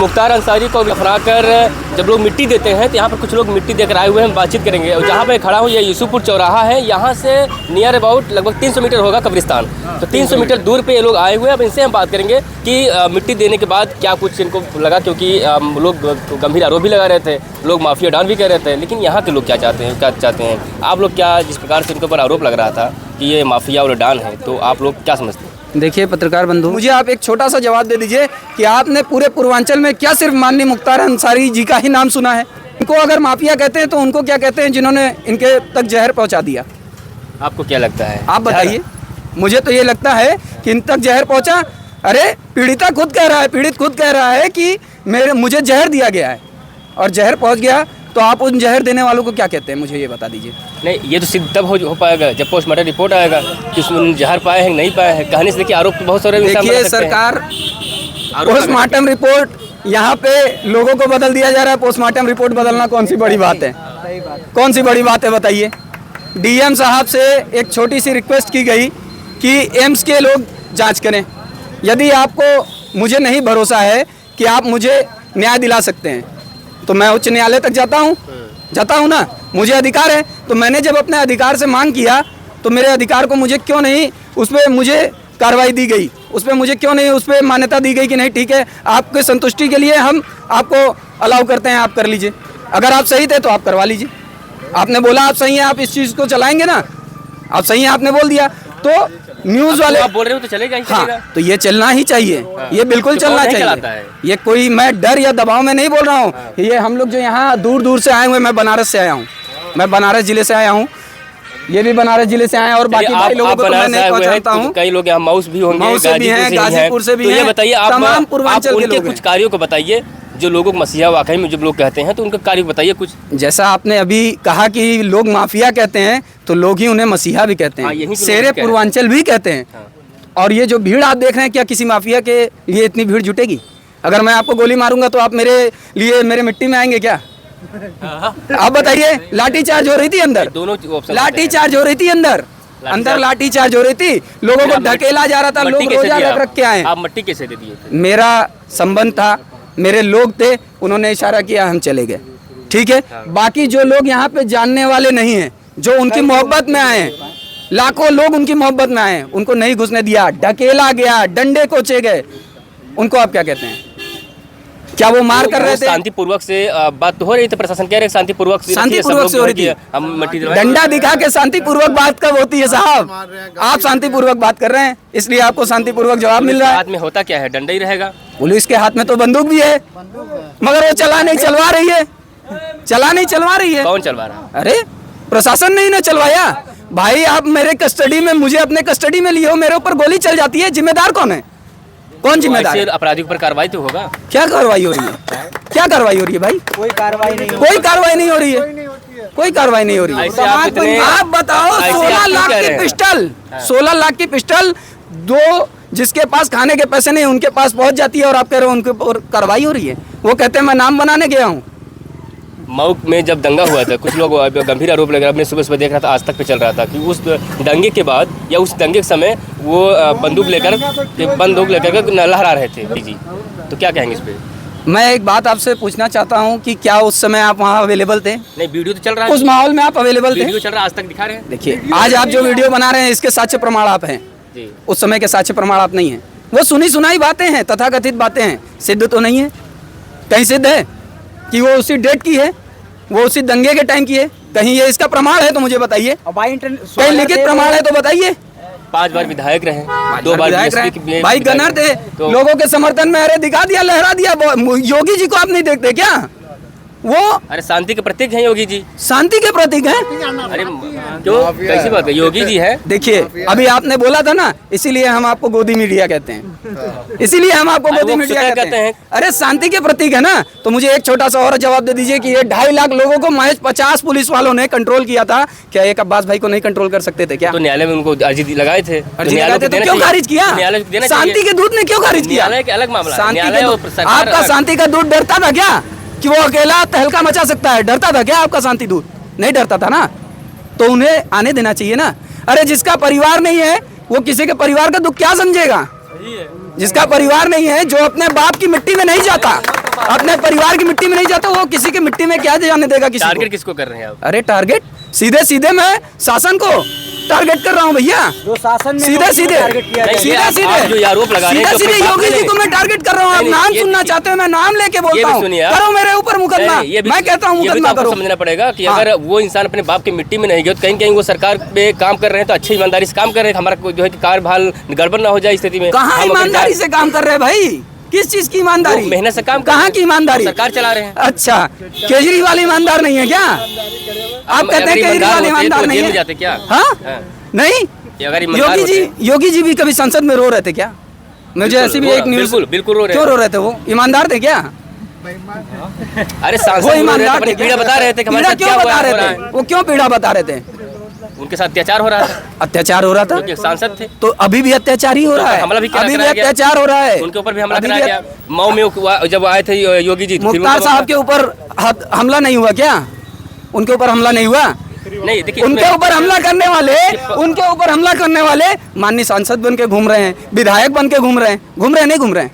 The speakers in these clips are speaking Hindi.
मुख्तार अंसारी को दफना कर जब लोग मिट्टी देते हैं तो यहाँ पर कुछ लोग मिट्टी देकर आए हुए हैं, बातचीत करेंगे। और जहाँ पे खड़ा हूँ ये यूसुफपुर चौराहा है, यहाँ से नियर अबाउट लगभग 300 मीटर होगा कब्रिस्तान। तो 300 मीटर दूर पे ये लोग आए हुए हैं। अब इनसे हम बात करेंगे कि मिट्टी देने के बाद क्या कुछ इनको लगा, क्योंकि लोग गंभीर आरोप भी लगा रहे थे, लोग माफिया डॉन भी कह रहे थे। लेकिन यहाँ के लोग क्या चाहते हैं, आप लोग क्या, जिस प्रकार से इनके ऊपर आरोप लग रहा था कि ये माफिया और डॉन है, तो आप लोग क्या समझते हैं? देखिए पत्रकार बंधु, मुझे आप एक छोटा सा जवाब दे दीजिए कि आपने पूरे पूर्वांचल में क्या सिर्फ माननीय मुख्तार अंसारी जी का ही नाम सुना है? इनको अगर माफिया कहते हैं तो उनको क्या कहते हैं जिन्होंने इनके तक जहर पहुंचा दिया? आपको क्या लगता है, आप बताइए। मुझे तो ये लगता है कि इन तक जहर पहुंचा। अरे पीड़िता खुद कह रहा है, पीड़ित खुद कह रहा है कि मुझे जहर दिया गया है और जहर पहुँच गया, तो आप उन जहर देने वालों को क्या कहते हैं, मुझे ये बता दीजिए। नहीं, ये तो सिद्ध तब हो पाएगा जब पोस्टमार्टम रिपोर्ट आएगा कि उसमें जहर पाए हैं नहीं पाए हैं। कहने से देखिए आरोप तो बहुत सारे। देखिए सरकार, पोस्टमार्टम रिपोर्ट यहाँ पे लोगों को बदल दिया जा रहा है। पोस्टमार्टम रिपोर्ट बदलना कौन सी बड़ी बात है? कौन सी बड़ी बात है बताइए। डीएम साहब से एक छोटी सी रिक्वेस्ट की गई कि एम्स के लोग जांच करें। यदि आपको मुझे नहीं भरोसा है कि आप मुझे न्याय दिला सकते हैं तो मैं उच्च न्यायालय तक जाता हूँ ना, मुझे अधिकार है। तो मैंने जब अपने अधिकार से मांग किया तो मेरे अधिकार को मुझे क्यों नहीं, उस पर मुझे कार्रवाई दी गई, उस पर मुझे क्यों नहीं उस पर मान्यता दी गई कि नहीं ठीक है, आपके संतुष्टि के लिए हम आपको अलाउ करते हैं, आप कर लीजिए। अगर आप सही थे तो आप करवा लीजिए। आपने बोला आप सही हैं, आप इस चीज़ को चलाएंगे ना, आप सही हैं, आपने बोल दिया तो न्यूज़ वाले आप बोल रहे हो तो चलेगा ही चलेगा। हाँ, तो ये चलना ही चाहिए। ये बिल्कुल तो चलना चाहिए। ये कोई मैं डर या दबाव में नहीं बोल रहा हूँ। ये हम लोग जो यहाँ दूर दूर से आए हुए, मैं बनारस से आया हूँ, मैं बनारस जिले से आया हूँ, ये भी बनारस जिले से आए हैं और बाकी भाई लोगों को मैं नहीं पहचानता हूँ। कई लोग यहाँ माउस भी होंगे, गाजीपुर से भी हैं। ये बताइए तमाम पूर्वांचल के लोग कुछ कार्यों को बताइए जो लोगों को मसीहा वाकई में जब लोग कहते हैं तो उनका कार्य बताइए कुछ। जैसा आपने अभी कहा कि लोग माफिया कहते हैं तो लोग ही उन्हें मसीहा भी कहते हैं, शेरे पूर्वांचल भी कहते हैं। और ये जो भीड़ आप देख रहे हैं, क्या किसी माफिया के लिए इतनी भीड़ जुटेगी? अगर मैं आपको गोली मारूंगा तो आप मेरे लिए मेरे मिट्टी में आएंगे क्या? आप बताइए। लाठी चार्ज हो रही थी अंदर, दोनों लाठी चार्ज हो रही थी अंदर लाठी चार्ज हो रही थी, लोगों को ढकेला जा रहा था, लोग रोजा रख के आए। आप मिट्टी कैसे दे दिए? मेरा संबंध था, मेरे लोग थे, उन्होंने इशारा किया, हम चले गए, ठीक है। बाकी जो लोग यहाँ पे जानने वाले नहीं हैं, जो उनकी मोहब्बत में आए हैं, लाखों लोग उनकी मोहब्बत में आए, उनको नहीं घुसने दिया, ढकेला गया, डंडे कोचे गए, उनको आप क्या कहते हैं? क्या वो मार कर रहे थे? शांतिपूर्वक से बात तो हो रही थी, प्रशासन कह रहे शांतिपूर्वक से हो रही थी। हम मिट्टी डंडा दिखा के शांतिपूर्वक बात कब होती है साहब? आप शांतिपूर्वक बात कर रहे हैं, इसलिए आपको शांतिपूर्वक जवाब मिल रहा है। हाथ में होता क्या है? डंडा ही रहेगा। पुलिस के हाथ में तो बंदूक भी है, मगर वो चला नहीं चलवा रही है। कौन चलवा रहा है? अरे प्रशासन ने ही ना चलवाया भाई। आप मेरे कस्टडी में, मुझे अपने कस्टडी में लिए हो, मेरे ऊपर गोली चल जाती है, जिम्मेदार कौन है? कौन जिम्मेदार है? अपराधियों पर कार्रवाई तो होगा। क्या कार्रवाई हो रही है? क्या कार्रवाई हो रही है भाई? कोई कार्रवाई नहीं हो रही है। कोई कार्रवाई नहीं हो रही है। आप बताओ, 16 लाख की पिस्टल, 16 लाख की पिस्टल, दो जिसके पास खाने के पैसे नहीं उनके पास पहुंच जाती है और आप कह रहे हो उनके ऊपर कार्रवाई हो रही है। वो कहते हैं मैं नाम बनाने गया हूँ। मऊ में जब दंगा हुआ था, कुछ लोग गंभीर आरोप लगा, मैं सुबह देख रहा था, आज तक पे चल रहा था कि उस दंगे के बाद या उस दंगे के समय वो बंदूक लेकर लहरा रहे थे। जी, तो क्या कहेंगे इस पे? मैं एक बात आपसे पूछना चाहता हूँ कि क्या उस समय आप वहाँ अवेलेबल थे? नहीं, वीडियो तो चल रहा है, उस माहौल में आप अवेलेबल थे? वीडियो चल रहा है, आज तक दिखा रहे हैं। देखिए, आज आप जो वीडियो बना रहे हैं इसके साक्ष्य प्रमाण आप हैं, उस समय के साक्ष्य प्रमाण आप नहीं है। वो सुनी सुनाई बातें हैं, तथाकथित बातें हैं, सिद्ध तो नहीं है। कहीं सिद्ध है कि वो उसी डेट की है, वो उसी दंगे के टाइम की है? कहीं ये इसका प्रमाण है तो मुझे बताइए। कहीं लिखित प्रमाण है तो बताइए। 5 बार विधायक रहे, 2 बार विधायक रहे, भाई गनर थे तो लोगों के समर्थन में। अरे दिखा दिया, लहरा दिया। योगी जी को आप नहीं देखते क्या? वो अरे शांति के प्रतीक हैं योगी जी। शांति के प्रतीक हैं? अरे क्यों, कैसी बात है? योगी जी है। देखिए, अभी आपने बोला था ना, इसीलिए हम आपको गोदी मीडिया कहते हैं, इसीलिए हम आपको गोदी मीडिया कहते हैं। अरे शांति के प्रतीक है ना। तो मुझे एक छोटा सा और जवाब दे दीजिए कि ये 2.5 लाख लोगों को महज 50 पुलिस वालों ने कंट्रोल किया था, क्या एक अब्बास भाई को नहीं कंट्रोल कर सकते थे क्या? तो न्यायालय में उनको अर्जी लगाए थे, तो क्यों खारिज किया? शांति के दूत ने क्यों खारिज किया? अलग मामला। आपका शांति का दूत डरता था क्या कि वो अकेला तहलका मचा सकता है? डरता था क्या आपका शांति दूत? नहीं डरता था ना। तो उन्हें आने देना चाहिए ना। अरे जिसका परिवार नहीं है वो किसी के परिवार का दुख क्या समझेगा? जिसका परिवार नहीं है, जो अपने बाप की मिट्टी में नहीं जाता, अपने परिवार की मिट्टी में नहीं जाता, वो किसी की मिट्टी में क्या जाने देगा किसी को? टारगेट किसको कर रहे हैं आप? अरे टारगेट सीधे सीधे मैं शासन को टारगेट कर रहा हूँ भैया, जो शासन में सीधे सीधे आप जो आरोप लगा रहे हैं, सीधे जो योगी जी को मैं टारगेट कर रहा हूँ। आप नहीं, नाम ये- सुनना चाहते हो, मैं नाम लेके बोलता भी हूँ, सुनिए आप। करो मेरे ऊपर मुकदमा। ये भी- मैं कहता हूँ ये भी तो मुकदमा आपको करो। समझना पड़ेगा कि हाँ। अगर वो इंसान अपने बाप की मिट्टी में नहीं गए तो कहीं कहीं वो सरकार पे काम कर रहे हैं तो अच्छी ईमानदारी से काम कर रहे हैं, हमारा जो है कि कार्यभाल गड़बड़ ना हो जाए स्थिति में। कहाँ हम अगर ईमानदारी से काम कर रहे हैं भाई? किस चीज की ईमानदारी? वो मेहनत से काम कर कहाँ रहे हैं। की ईमानदारी? सरकार चला रहे हैं। अच्छा, केजरीवाल ईमानदार नहीं है क्या? आप कहते हैं अगर केजरीवाल ईमानदार ईमानदार होते तो नहीं जेल में है? जाते क्या? हाँ हाँ। नहीं, ये अगर ईमानदार योगी जी भी कभी संसद में रो रहे थे क्या? मुझे ऐसी भी एक न्यूज़, बिल्कुल रो रहे क्यों हैं। रो रहे थे? वो ईमानदार थे क्या? अरे वो सांसद ईमानदार अपनी थे पीड़ा बता रहे थे कि हमारे पीड़ा साथ क्यों क्या हुआ बता हो रहे रहा थे? है। वो क्यों पीड़ा बता रहे थे? उनके साथ अत्याचार हो रहा था अत्याचार हो रहा था, क्योंकि सांसद थे। तो अभी भी अत्याचार ही हो रहा है, हमला भी अभी भी कराया गया। अत्याचार हो रहा है, उनके ऊपर भी हमला अभी कराया गया। मऊ में जब आए थे योगी जी तो फिर मुख्तार उनके साहब के ऊपर हमला नहीं हुआ क्या? उनके ऊपर हमला नहीं हुआ? नहीं देखिए उनके ऊपर हमला करने वाले, उनके ऊपर हमला करने वाले माननीय सांसद बन के घूम रहे हैं, विधायक बन के घूम रहे हैं, नहीं घूम रहे हैं,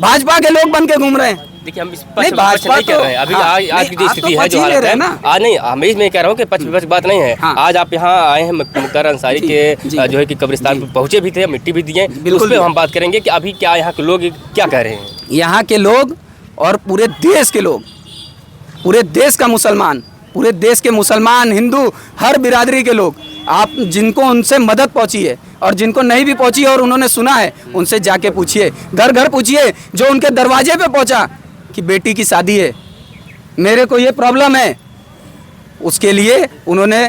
भाजपा के लोग बन के घूम रहे हैं। देखिए हम इस नहीं, पक्ष भाजपा नहीं कर रहे हैं अभी। हाँ, आज की नहीं, जो आप तो स्थिति है पक्ष जो ही ले हालत रहे है हैं ना। आज नहीं, हमें मैं कह रहा हूँ कि पक्ष विपक्ष बात नहीं है। हाँ। आज आप यहाँ आए हैं मुख्तार अंसारी जी, के जी। जो है कि कब्रिस्तान पे पहुँचे भी थे, मिट्टी भी दिए, बिल्कुल उस पर भी। हम बात करेंगे कि अभी क्या यहाँ के लोग क्या कह रहे हैं। यहाँ के लोग और पूरे देश के लोग, पूरे देश का मुसलमान, पूरे देश के मुसलमान, हिंदू, हर बिरादरी के लोग, आप जिनको उनसे मदद पहुंची है और जिनको नहीं भी पहुंची है और उन्होंने सुना है, उनसे जाके पूछिए, घर घर पूछिए, जो उनके दरवाजे पे पहुंचा कि बेटी की शादी है, मेरे को ये प्रॉब्लम है, उसके लिए उन्होंने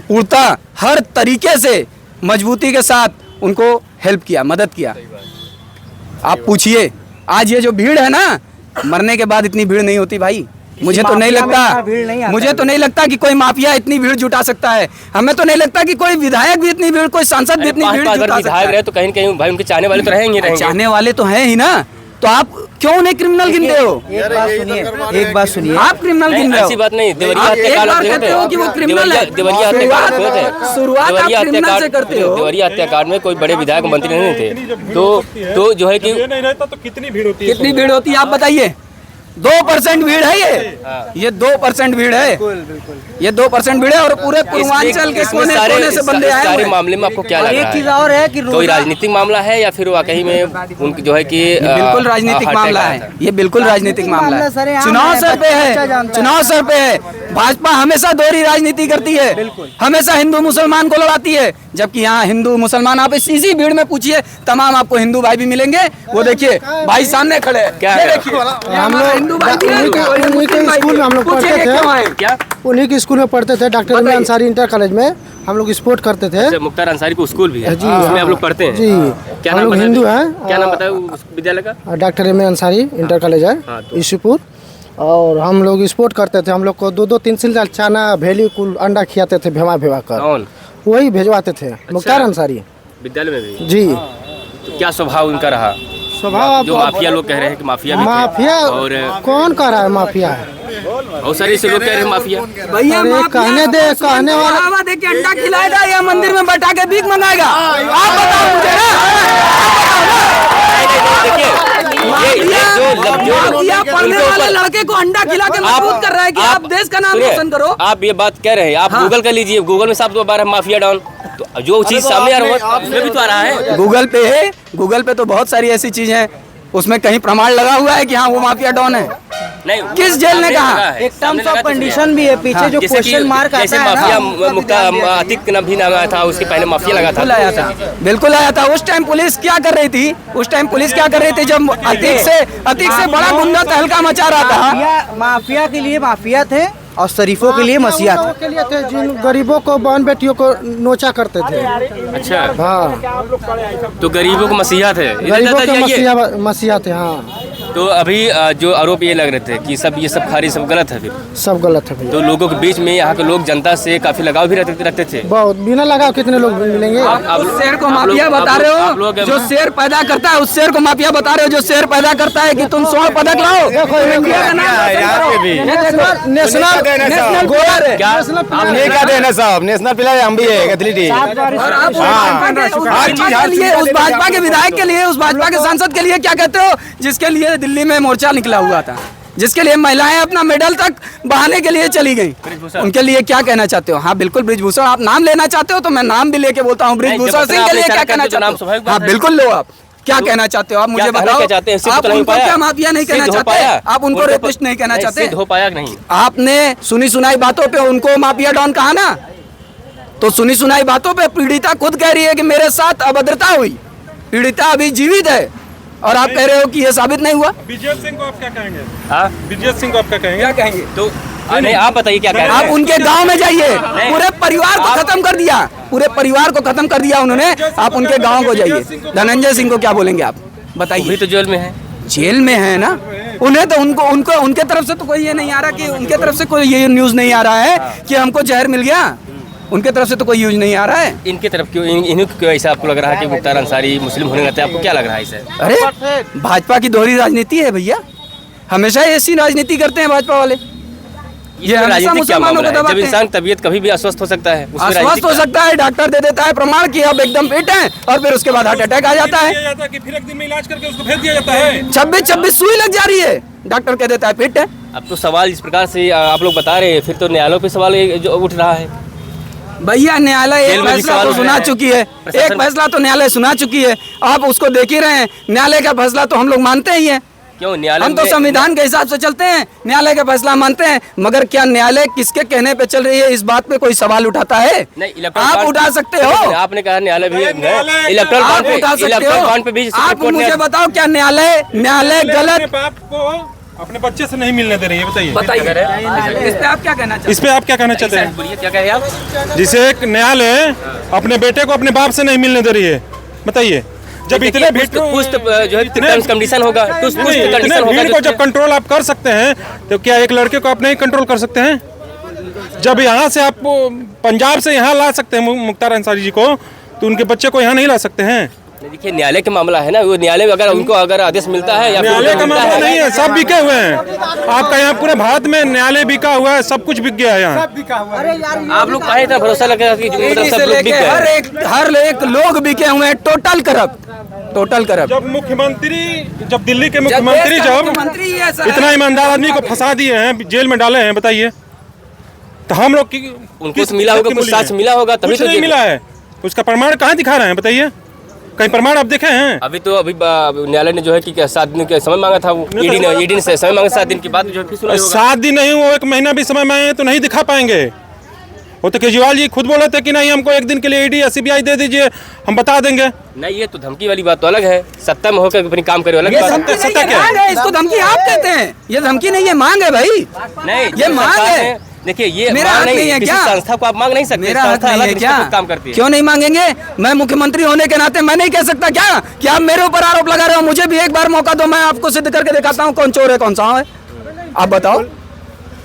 पूर्णता हर तरीके से मजबूती के साथ उनको हेल्प किया, मदद किया। आप पूछिए, आज ये जो भीड़ है ना, मरने के बाद इतनी भीड़ नहीं होती भाई। मुझे तो नहीं लगता, मुझे तो नहीं लगता कि कोई माफिया इतनी भीड़ जुटा सकता है। हमें तो नहीं लगता कि कोई विधायक भी इतनी भीड़, कोई सांसद भी इतनी भीड़ अगर जुटा सकता विधायक रहे है। तो कहीं न कहीं भाई उनके चाहने वाले तो रहेंगे रहेंगे। चाहने वाले तो हैं ही ना, तो आप क्यों उन्हें क्रिमिनल गिनते हो? एक बात सुनिए, आप क्रिमिनल गिन रहे हो। ऐसी बात नहीं, देवरिया आप एक हत्याकांड बार आप कहते देखते हो कि वो क्रिमिनल है, देवरिया हत्याकांड हुए थे। शुरुआत आप क्रिमिनल से करते हो। देवरिया हत्याकांड में कोई बड़े विधायक मंत्री नहीं थे, तो जो है कि नहीं रहता तो कितनी भीड़ होती है? कितनी भीड़ होती है आप बताइए? 2% भीड़ है ये 2% भीड़ है, ये 2% भीड़ है और पूरे पूर्वांचल के इसमें कोने कोने से बंदे आए हुए सारे हैं। मामले में आपको क्या लग एक रहा चीज है? और है कि कोई राजनीतिक मामला है या फिर वाकई में उनकी जो है कि ये बिल्कुल राजनीतिक मामला है, ये बिल्कुल राजनीतिक मामला मामला सर है। यहाँ चुनाव है, सर पे बच्चा है, जानता है। चुनाव सर पे है। भाजपा हमेशा दोहरी राजनीति करती है, हमेशा हिंदू मुसलमान को लड़ाती है, जबकि यहाँ हिंदू मुसलमान, आप इसी भीड़ में पूछिए, तमाम आपको हिंदू भाई भी मिलेंगे। वो देखिए भाई सामने खड़े हैं, क्या ये है? देखिए, हम लोग हिंदू भाई भी हैं, उन्हीं के स्कूल में हम लोग पूछिए पढ़ते थे। क्यों आए? क्या उन्हीं के स्कूल में पढ़ते थे, डॉक्टर अमीर अंसारी इंटर कॉलेज में हम लोग स्पोर्ट करते थे। अच्छा, मुख्तार अंसारी को स्कूल भी है जी, उसमें हाँ। आप लोग पढ़ते हैं? जी, क्या हम नाम लोग बताया? हिंदू हैं। क्या नाम बताया उस विद्यालय का? डॉक्टर अमीर अंसारी इंटर कॉलेज है हाँ, तो- ईशुपुर। और हम लोग स्पोर्ट करते थे, हम लोग को 2-2 3 साल चाना भेली कुल अंडा खिलाते थे, भेवा कर कौन? वही भेजवाते थे मुख्तार अंसारी विद्यालय में भी? जी। तो क्या स्वभाव उनका रहा? स्वभाव जो माफिया लोग कह रहे हैं कि माफिया भी थे। माफिया और कौन कह रहा है माफिया है? बहुत सारे ऐसे लोग कह रहे हैं माफिया। भैया अरे माफिया कहने दे, कहने वाला- बढ़ावा दे के अंडा खिलाएगा या मंदिर में बैठा के भीख मंगाएगा? आप बताओ मुझे माफिया पढ़ने वाले लड़के को अंडा खिला के मजबूत कर रहा है कि आप देश का नाम सुनिए, रोशन करो। आप ये बात कह रहे हैं, आप हाँ। गूगल कर लीजिए, गूगल में साफ दो बार माफिया डाउन, तो जो चीज सामने आ रहा है उसमें भी तो आ रहा है। गूगल पे है, गूगल पे तो बहुत सारी ऐसी चीजें हैं, उसमें कहीं प्रमाण लगा हुआ है कि हाँ वो माफिया डॉन है। नहीं, किस जेल ने सामने कहा? लगा है, एक सामने टर्म्स लगा ऑफ तो उसमें। कंडीशन भी है पीछे, जो जैसे कि- क्वेश्चन मार्क जैसे आता है माफिया ना, मुख्तार अतीक का भी नाम आया था, उसके पहले माफिया लगा बिल्कुल था। आया था, बिल्कुल आया था। उस टाइम पुलिस क्या कर रही थी? उस टाइम पुलिस क्या कर रही थी जब अतीक से बड़ा गुंडा तहलका मचा रहा था? माफिया के लिए माफिया थे और शरीफों के लिए मसीहा उन लोगों थे। के लिए थे जिन गरीबों को, बहन बेटियों को नोचा करते थे। अच्छा, हाँ, तो गरीबों को मसीहा थे। इधर गरीबों के जाइए। मसीहा थे। हाँ, तो अभी जो आरोप ये लग रहे थे कि ये सब खारिज सब गलत है, फिर सब गलत है भैया। तो लोगों के बीच में यहाँ के लोग जनता से काफी लगाव भी रखते थे। बहुत बिना लगाव कितने लोग मिलेंगे। उस शेर को माफिया बता रहे हो जो शेर पैदा करता है, उस शेर को माफिया बता रहे हो जो शेर पैदा करता है कि तुम 100 पदक लाओ। नेशनल गोलर है, नेशनल प्लेयर हम भी है एथलीट। उस भाजपा के विधायक के लिए, उस भाजपा के सांसद के लिए क्या कहते हो जिसके लिए दिल्ली में मोर्चा निकला हुआ था, जिसके लिए महिलाएं अपना मेडल तक बहाने के लिए चली गई, उनके लिए क्या कहना चाहते हो? हाँ बिल्कुल ब्रिजभूषण, आप नाम लेना चाहते हो तो मैं नाम भी लेके बोलता हूँ। ब्रिजभूषण सिंह के लिए क्या कहना चाहते हो? हाँ बिल्कुल लो, आप क्या कहना चाहते हो? आप मुझे बताओ, आप उनको क्या माफिया नहीं कहना चाहते? आप उनको रेपिस्ट नहीं कहना चाहते? हो पाया नहीं? आपने सुनी सुनाई बातों पे उनको माफिया डॉन कहा ना, तो सुनी सुनाई बातों पे पीड़िता खुद कह रही है कि मेरे साथ अभद्रता हुई, पीड़िता अभी जीवित है और आप कह रहे हो कि ये साबित नहीं हुआ। विजय सिंह को आप क्या कहेंगे? हाँ विजय सिंह को आप क्या कहेंगे? क्या कहेंगे? तो नहीं, आप बताइए क्या कह रहे हैं? आप उनके गांव में जाइए, पूरे परिवार को खत्म कर दिया, पूरे परिवार को खत्म कर दिया उन्होंने। आप उनके गांव को जाइए। धनंजय सिंह को क्या बोलेंगे आप बताइए? भी तो जेल में है। जेल में है ना, उन्हें तो उनको उनके तरफ से तो कोई ये नहीं आ रहा कि उनके तरफ से कोई ये न्यूज नहीं आ रहा है कि हमको जहर मिल गया, उनके तरफ से तो कोई न्यूज नहीं आ रहा है। इनके तरफ क्यों, इन्हीं को क्यों ऐसा आपको लग रहा है कि मुख्तार अंसारी मुस्लिम होने लगता है? आपको क्या लग रहा है इसे? अरे भाजपा की दोहरी राजनीति है भैया, हमेशा ऐसी राजनीति करते हैं भाजपा वाले। ये हमेशा राजनीतिक क्या मुसलमानों मामला को है? जब दबाते हैं। इंसान तबीयत कभी भी अस्वस्थ हो सकता है, उसमें अस्वस्थ हो सकता है, डॉक्टर दे देता है प्रमाण कि अब एकदम फिट है और फिर उसके बाद हार्ट अटैक आ जाता है। कि फिर एक दिन में इलाज करके उसको भेज दिया जाता है। 26 सुई लग जा रही है, डॉक्टर कह देता है फिट है। अब तो सवाल इस प्रकार से आप लोग बता रहे हैं, फिर तो न्यायालयों पे सवाल जो उठ रहा है। भैया न्यायालय जेल एक में भी फैसला सवाल तो उठ सुना रहे हैं। चुकी है, एक प्रशासन- फैसला तो न्यायालय सुना चुकी है, आप उसको देख ही रहे हैं। न्यायालय का फैसला तो हम लोग मानते ही हैं, क्यों न्यायालय हम तो में- संविधान के हिसाब से चलते हैं, न्यायालय का फैसला मानते हैं। मगर क्या न्यायालय किसके कहने पे चल रही है, इस बात पे कोई सवाल उठाता है? नहीं, इलेक्ट्रल आप बॉन्ड- उठा सकते हो, आपने कहा न्यायालय भी न्यायालय- इलेक्ट्रल आप बॉन्ड उठा पे, सकते इलेक्ट्रल बॉन्ड पे भी हो। सुप्रीम आप कोर्ट ने- मुझे बताओ क्या न्यायालय अपने गलत? बाप को अपने बच्चे से नहीं मिलने दे रही है, बताइए। बताइए इस पे आप क्या कहना चाहते इस पे आप क्या कहना चाहते हैं? बोलिए, क्या कहे आप? जिसे एक न्यायालय अपने बेटे को अपने बाप से नहीं मिलने दे रही है, बताइए। जब इतने भीड़ कुछ तो जो है टर्म्स कंडीशन होगा, कुछ इतने कंडीशन होगा भीड़ को जब कंट्रोल आप कर सकते हैं तो क्या एक लड़के को आप नहीं कंट्रोल कर सकते हैं? जब यहाँ से आप पंजाब से यहाँ ला सकते हैं मुख्तार अंसारी जी को, तो उनके बच्चे को यहाँ नहीं ला सकते हैं। देखिए न्यायालय का मामला है ना, वो न्यायालय अगर उनको अगर आदेश मिलता है या फिर न्यायालय का मिलता मामला है- नहीं है, सब बिके हुए हैं। आपका यहाँ पूरे भारत में न्यायालय बिका हुआ है, सब कुछ बिक गया है यहाँ। आप लोग कहा इतना भरोसा लगा कि मतलब सब से लोग लेके बिक गए। हर एक लोग बिके हुए हैं, टोटल करप्ट। जब दिल्ली के मुख्यमंत्री जब इतना ईमानदार आदमी को फंसा दिए हैं, जेल में डाले हैं, बताइए। तो हम लोग उनको तो मिला होगा, कुछ साक्ष्य मिला होगा तभी कुछ तो नहीं मिला है। उसका प्रमाण कहाँ दिखा रहे हैं, बताइए। कहीं प्रमाण आप देखे हैं? अभी न्यायालय ने जो है कि 7 दिन का समय मांगा था, वो ईडी ने समय मांगा 7 दिन के बाद जो है फिर सुनाई होगा। 7 दिन नहीं, वो 1 महीना भी समय मांगे तो नहीं दिखा पाएंगे। वो तो केजरीवाल जी खुद बोले थे कि नहीं, हमको 1 दिन के लिए ईडी या सीबीआई दे दीजिए, हम बता देंगे। नहीं, ये तो धमकी वाली बात तो अलग है, सत्ता में होकर अपनी काम करे अलग ये बात है। धमकी नहीं सत्ता है, क्या है? मांग है, इसको धमकी आप कहते हैं। ये धमकी नहीं है, मांग है भाई। नहीं, ये मांग सरकार है। ने- देखिए ये मेरा मांग हक नहीं है किसी क्या? संस्था को आप मांग नहीं सकते, मेरा हक संस्था नहीं अलग है रिश्ते क्या? पे काम करती है। क्यों नहीं मांगेंगे? मैं मुख्यमंत्री होने के नाते मैं नहीं कह सकता क्या कि आप मेरे ऊपर आरोप लगा रहे हो? मुझे भी एक बार मौका दो, मैं आपको सिद्ध करके दिखाता हूँ कौन चोर है कौन सा है। आप बताओ,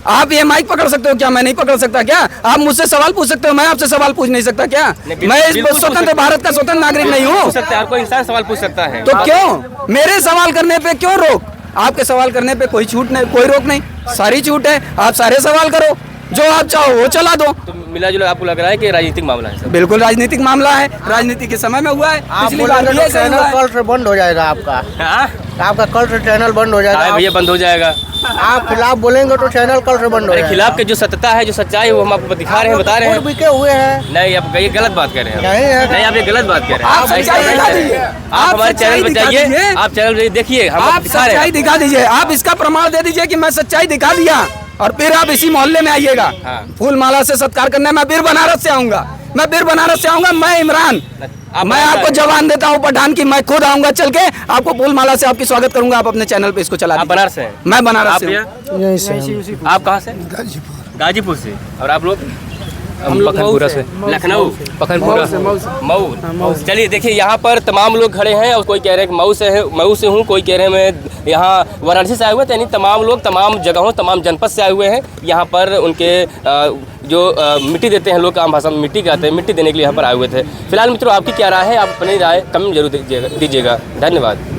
आप ये माइक पकड़ सकते हो क्या? मैं नहीं पकड़ सकता क्या? आप मुझसे सवाल पूछ सकते हो, मैं आपसे सवाल पूछ नहीं सकता क्या? मैं इस बिल्कुल स्वतंत्र भारत का स्वतंत्र नागरिक नहीं हूँ। पूछ सकते हैं, हर कोई इंसान सवाल पूछ सकता है। तो क्यों मेरे सवाल करने पे क्यों रोक? आपके सवाल करने पे कोई छूट नहीं, कोई रोक नहीं, सारी छूट है। आप सारे सवाल करो, जो आप चाहो वो चला दो। तो मिला जुला आपको लग रहा है कि राजनीतिक मामला है सब? बिल्कुल राजनीतिक मामला है, राजनीति के समय में हुआ है। आप पिछली बार बोलेंगे भी तो ऐसा चैनल हुआ है। कल से बंद हो जाएगा आपका। हाँ? आपका कल से चैनल बंद हो हाँ, जाएगा। भैया बंद हो जाएगा। आप खिलाफ बोलेंगे तो चैनल कल से बंद हो अरे जाएगा। खिलाफ के जो सत्यता है, जो सच्चाई है, वो हम आपको दिखा रहे हैं, बता रहे खुद हैं। बिके हुए हैं। नहीं, आप ये गलत बात कर रहे हैं। नहीं है। नहीं, आप ये गलत बात कर रहे हैं। आप ऐसा सच्चाई नहीं दिखा है। दीजिए। आप हमारे सच्चाई चैनल पर दिखा जाइए, दीजिए। आप चैनल देखिए, हम आप दिखा रहे सच्चाई हैं। दिखा दीजिए, आप इसका प्रमाण दे दीजिए कि मैं सच्चाई दिखा दिया, और फिर आप इसी मोहल्ले में आइएगा। हाँ। फूल माला से सत्कार करने मैं फिर बनारस से आऊंगा, मैं इमरान। मैं आपको जवान देता हूँ पठान की, मैं खुद आऊंगा चल के, आपको फूल माला से आपकी स्वागत करूंगा। आप अपने चैनल पे इसको चला आप दीजिए। बनारस से हैं? मैं बनारस आप से भैया? हूँ। यही से आप कहाँ से? गाजीपुर से। और आप लोग? हम लोग पखनपुरा से। लखनऊ पखनपुरा मऊ। चलिए देखिए यहाँ पर तमाम लोग खड़े हैं और कोई कह रहे हैं कि मऊ से हूँ, कोई कह रहे हैं मैं यहाँ वाराणसी से आए हुए थे। यानी तमाम लोग तमाम जगहों तमाम जनपद से आए हुए हैं। यहाँ पर उनके जो मिट्टी देते हैं, लोग आम भाषा में मिट्टी कहते हैं, मिट्टी देने के लिए यहाँ पर आए हुए थे। फिलहाल मित्रों आपकी क्या राय है, आप अपनी राय कमेंट जरूर दीजिएगा। धन्यवाद।